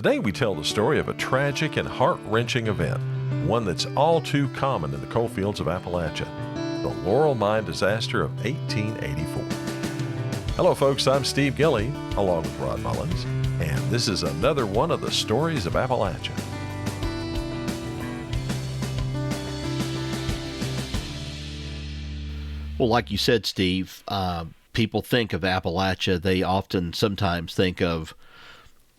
Today we tell the story of a tragic and heart-wrenching event, one that's all too common in the coal fields of Appalachia, the Laurel mine disaster of 1884. Hello folks, I'm Steve Gilley, along with Rod Mullins, and this is another one of the stories of Appalachia. Well, like you said, Steve, people think of Appalachia, they sometimes think of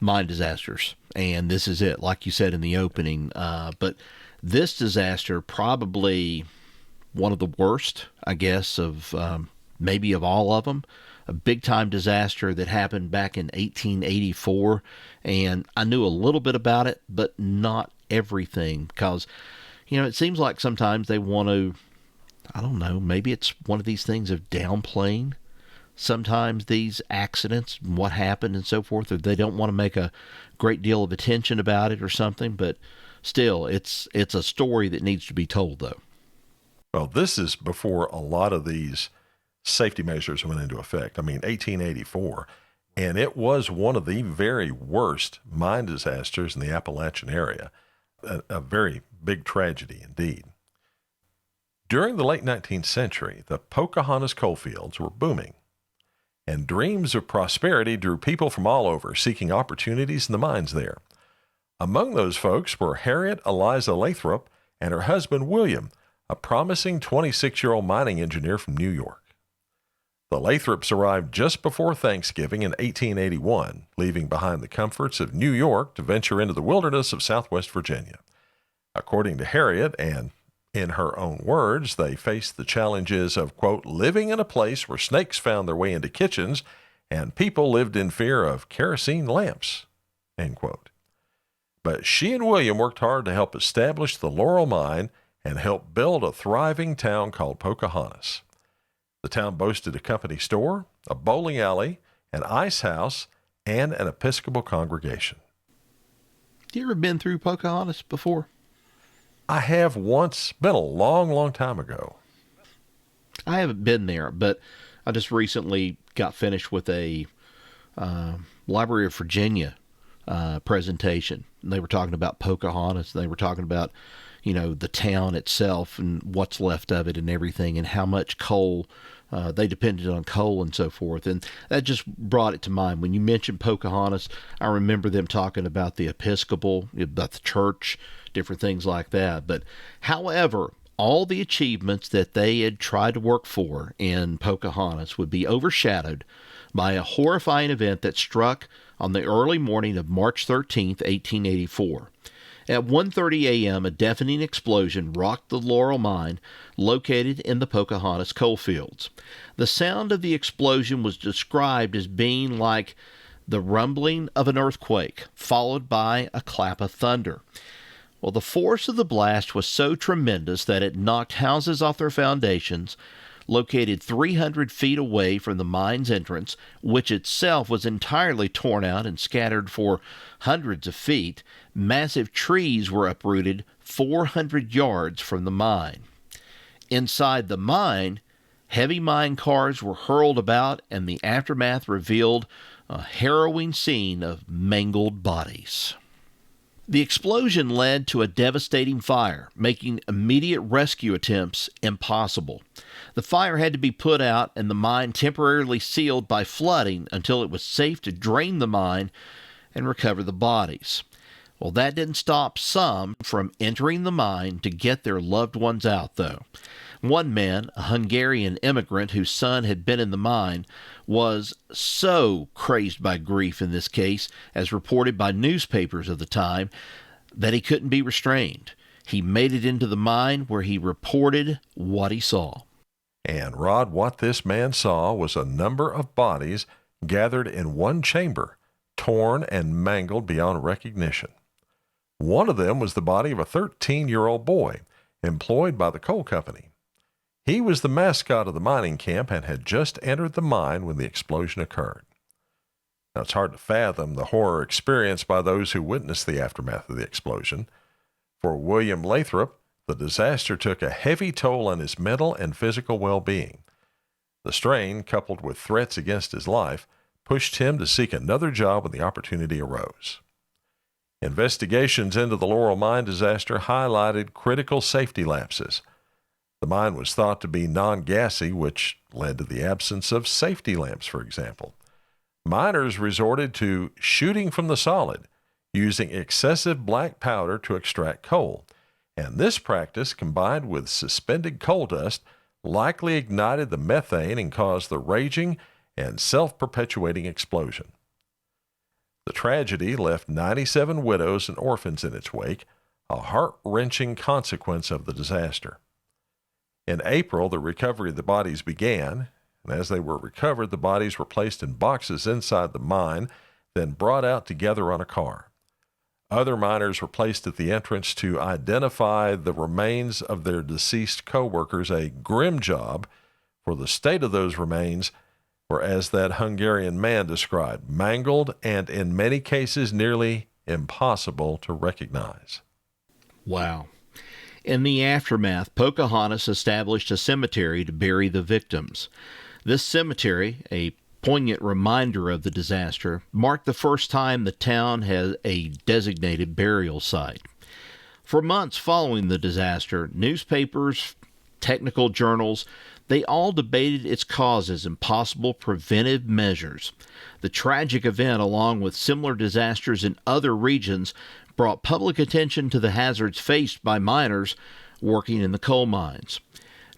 mine disasters, and this is it, like you said in the opening. But this disaster, probably one of the worst, I guess, of maybe of all of them. A big-time disaster that happened back in 1884, and I knew a little bit about it, but not everything, because, it seems like sometimes they want to, I don't know, maybe it's one of these things of downplaying sometimes these accidents and what happened and so forth, or they don't want to make a great deal of attention about it or something, but still, it's a story that needs to be told, though. Well, this is before a lot of these safety measures went into effect. 1884, and it was one of the very worst mine disasters in the Appalachian area, a very big tragedy indeed. During the late 19th century, the Pocahontas coal fields were booming, and dreams of prosperity drew people from all over seeking opportunities in the mines there. Among those folks were Harriet Eliza Lathrop and her husband William, a promising 26-year-old mining engineer from New York. The Lathrops arrived just before Thanksgiving in 1881, leaving behind the comforts of New York to venture into the wilderness of Southwest Virginia. According to Harriet, and in her own words, they faced the challenges of, quote, living in a place where snakes found their way into kitchens and people lived in fear of kerosene lamps, end quote. But she and William worked hard to help establish the Laurel mine and help build a thriving town called Pocahontas. The town boasted a company store, a bowling alley, an ice house, and an Episcopal congregation. You ever been through Pocahontas before? I have once, been a long, long time ago. I haven't been there, but I just recently got finished with a Library of Virginia presentation. And they were talking about Pocahontas, and they were talking about, the town itself and what's left of it and everything, and how much coal, they depended on coal and so forth. And that just brought it to mind. When you mentioned Pocahontas, I remember them talking about the Episcopal, about the church, different things like that. But however, all the achievements that they had tried to work for in Pocahontas would be overshadowed by a horrifying event that struck on the early morning of March 13th, 1884. At 1:30 a.m., a deafening explosion rocked the Laurel mine located in the Pocahontas coal fields. The sound of the explosion was described as being like the rumbling of an earthquake, followed by a clap of thunder. Well, the force of the blast was so tremendous that it knocked houses off their foundations, located 300 feet away from the mine's entrance, which itself was entirely torn out and scattered for hundreds of feet. Massive trees were uprooted 400 yards from the mine. Inside the mine, heavy mine cars were hurled about, and the aftermath revealed a harrowing scene of mangled bodies. The explosion led to a devastating fire, making immediate rescue attempts impossible. The fire had to be put out and the mine temporarily sealed by flooding until it was safe to drain the mine and recover the bodies. Well, that didn't stop some from entering the mine to get their loved ones out, though. One man, a Hungarian immigrant whose son had been in the mine, was so crazed by grief in this case, as reported by newspapers of the time, that he couldn't be restrained. He made it into the mine where he reported what he saw. And Rod, what this man saw was a number of bodies gathered in one chamber, torn and mangled beyond recognition. One of them was the body of a 13-year-old boy employed by the coal company. He was the mascot of the mining camp and had just entered the mine when the explosion occurred. Now, it's hard to fathom the horror experienced by those who witnessed the aftermath of the explosion. For William Lathrop, the disaster took a heavy toll on his mental and physical well-being. The strain, coupled with threats against his life, pushed him to seek another job when the opportunity arose. Investigations into the Laurel mine disaster highlighted critical safety lapses. The mine was thought to be non-gassy, which led to the absence of safety lamps, for example. Miners resorted to shooting from the solid, using excessive black powder to extract coal. And this practice, combined with suspended coal dust, likely ignited the methane and caused the raging and self-perpetuating explosion. The tragedy left 97 widows and orphans in its wake, a heart-wrenching consequence of the disaster. In April, the recovery of the bodies began, and as they were recovered, the bodies were placed in boxes inside the mine, then brought out together on a car. Other miners were placed at the entrance to identify the remains of their deceased co-workers, a grim job, for the state of those remains were, as that Hungarian man described, mangled and in many cases nearly impossible to recognize. Wow. In the aftermath, Pocahontas established a cemetery to bury the victims. This cemetery, a poignant reminder of the disaster, marked the first time the town had a designated burial site. For months following the disaster, newspapers, technical journals, they all debated its causes and possible preventive measures. The tragic event, along with similar disasters in other regions, brought public attention to the hazards faced by miners working in the coal mines.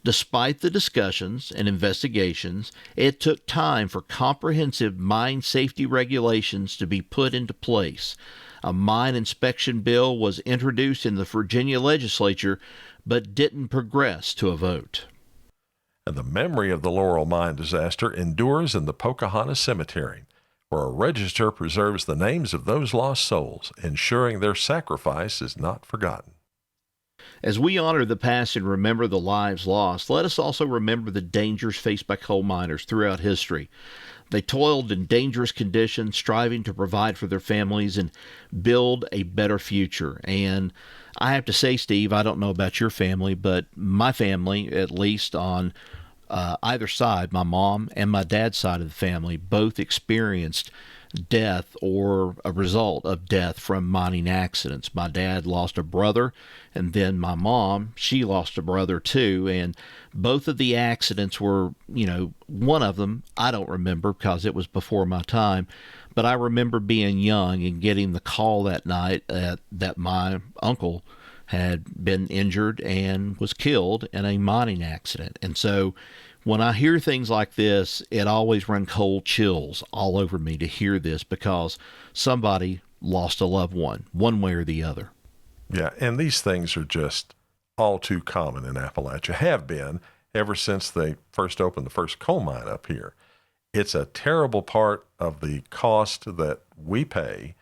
Despite the discussions and investigations, it took time for comprehensive mine safety regulations to be put into place. A mine inspection bill was introduced in the Virginia legislature, but didn't progress to a vote. And the memory of the Laurel mine disaster endures in the Pocahontas Cemetery, where a register preserves the names of those lost souls, ensuring their sacrifice is not forgotten. As we honor the past and remember the lives lost, let us also remember the dangers faced by coal miners throughout history. They toiled in dangerous conditions, striving to provide for their families and build a better future. And I have to say, Steve, I don't know about your family, but my family, at least on either side, my mom and my dad's side of the family, both experienced death or a result of death from mining accidents. My dad lost a brother, and then my mom, she lost a brother too, and both of the accidents were, one of them I don't remember because it was before my time, but I remember being young and getting the call that night that my uncle had been injured and was killed in a mining accident. And so when I hear things like this, it always runs cold chills all over me to hear this because somebody lost a loved one way or the other. Yeah, and these things are just all too common in Appalachia, have been ever since they first opened the first coal mine up here. It's a terrible part of the cost that we pay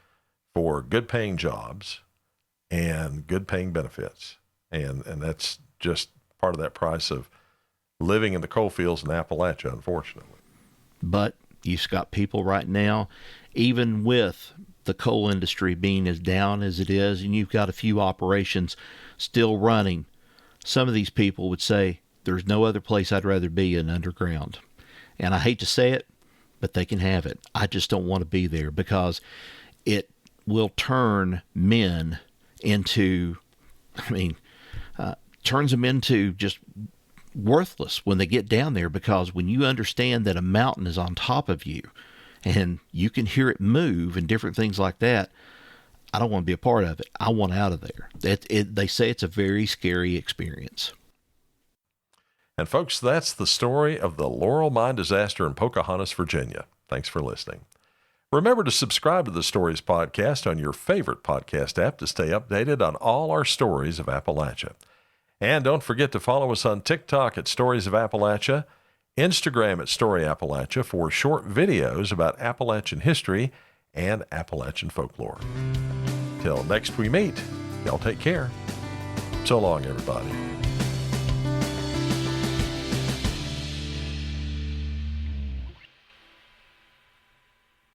for good-paying jobs and good-paying benefits. And that's just part of that price of living in the coal fields in Appalachia, unfortunately. But you've got people right now, even with the coal industry being as down as it is, and you've got a few operations still running, some of these people would say, there's no other place I'd rather be than underground. And I hate to say it, but they can have it. I just don't want to be there because it will turn men into, turns them into just worthless when they get down there, because when you understand that a mountain is on top of you and you can hear it move and different things like that, I don't want to be a part of it. I want out of there. They say it's a very scary experience. And folks, that's the story of the Laurel mine disaster in Pocahontas, Virginia. Thanks for listening. Remember to subscribe to the Stories podcast on your favorite podcast app to stay updated on all our stories of Appalachia. And don't forget to follow us on TikTok at Stories of Appalachia, Instagram at Story Appalachia for short videos about Appalachian history and Appalachian folklore. Till next we meet, y'all take care. So long, everybody.